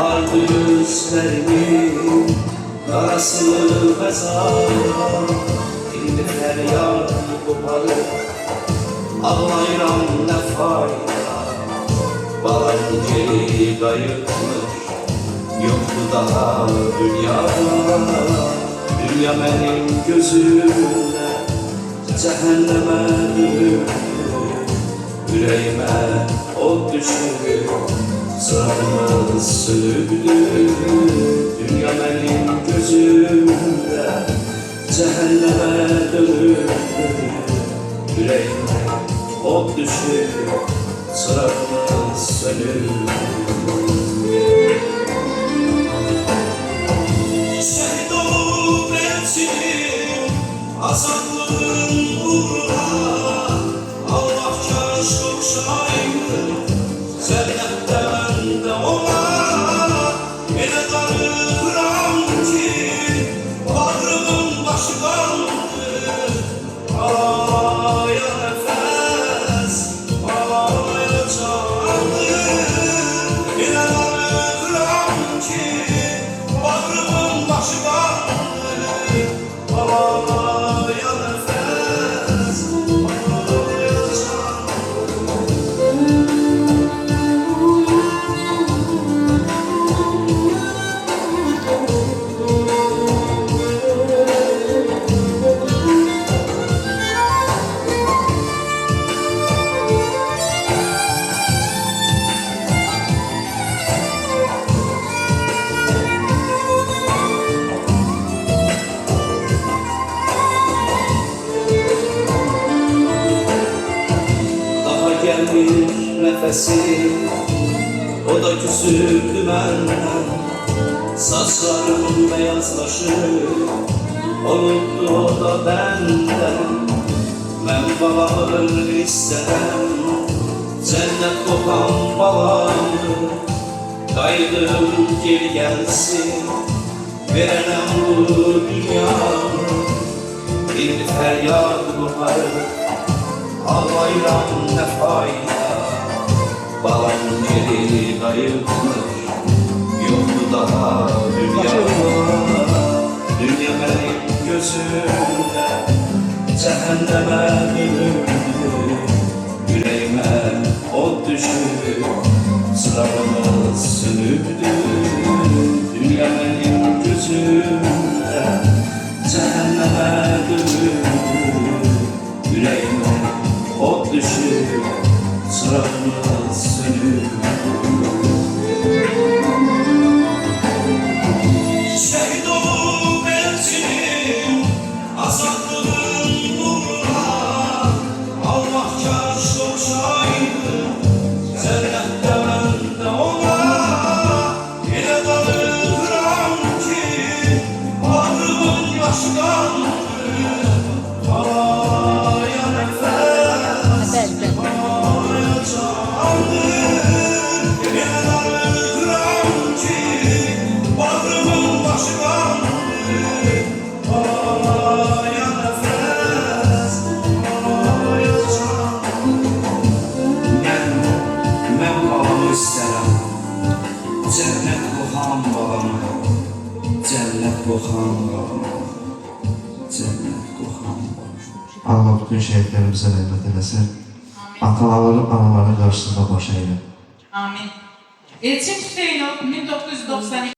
Ağardı gözlerimin karası mezar. İndi feryat koparıp ağlayıram ne fayda. Balam geri kayıpmış, yoktu daha dünyada. Dünya benim gözümde cehenneme dönüp, yüreğime ot düşüp sırrımız sönüktü. Dünya benim gözümde cehenneme dönüp, yüreğime ot düşüp sırrımız sönüktü. Şehit olup elçinin azadlığın uğruna Allah kaş okşaydı cennette bende ona. Ele darıram ki bağrımın başı kandı, ağlaya nefes, ağlaya candı. Ele darıram ki bağrımın başı kandı, ağlaya nefes, ağlaya candı. Gelmiş nefesim, o da küsüldü benden. Saçlarım beyazlaşır, olurdu o da benden. Ben balamı istemem, cennet kokan balamı. Kaydım geri gelsin, veremem bu dünyamı. Bir feryat koparıp ağlayıram ne fayda. Balam geri kayıpmış, yoktu daha dünyada. Dünya benim gözümde cehenneme dönüktü. Yüreğime ot düşüp sırrımız sönüktü. Dünya benim gözümde cehenneme dönüktü. Yüreğime ot düşüp sıramız sönüp. Şehit olup elçinin azadlığın uğruna Allah kaş okşaydı cennette bende ona. Yine darıram ki bağrımın başı kandı, ağlaya nefes, ağlaya candı. Yine darıram ki bağrımın başı kandı, ağlaya nefes, ağlaya candı. Ben balamı isterim, cennet kokan balamı, cennet kokan balamı, cennet kokan balamı. Allah bütün şehitlerimize rahmet eylesin. Ataların, anaların karşısında baş eyle. Amin. Elçin Hüseynov 1992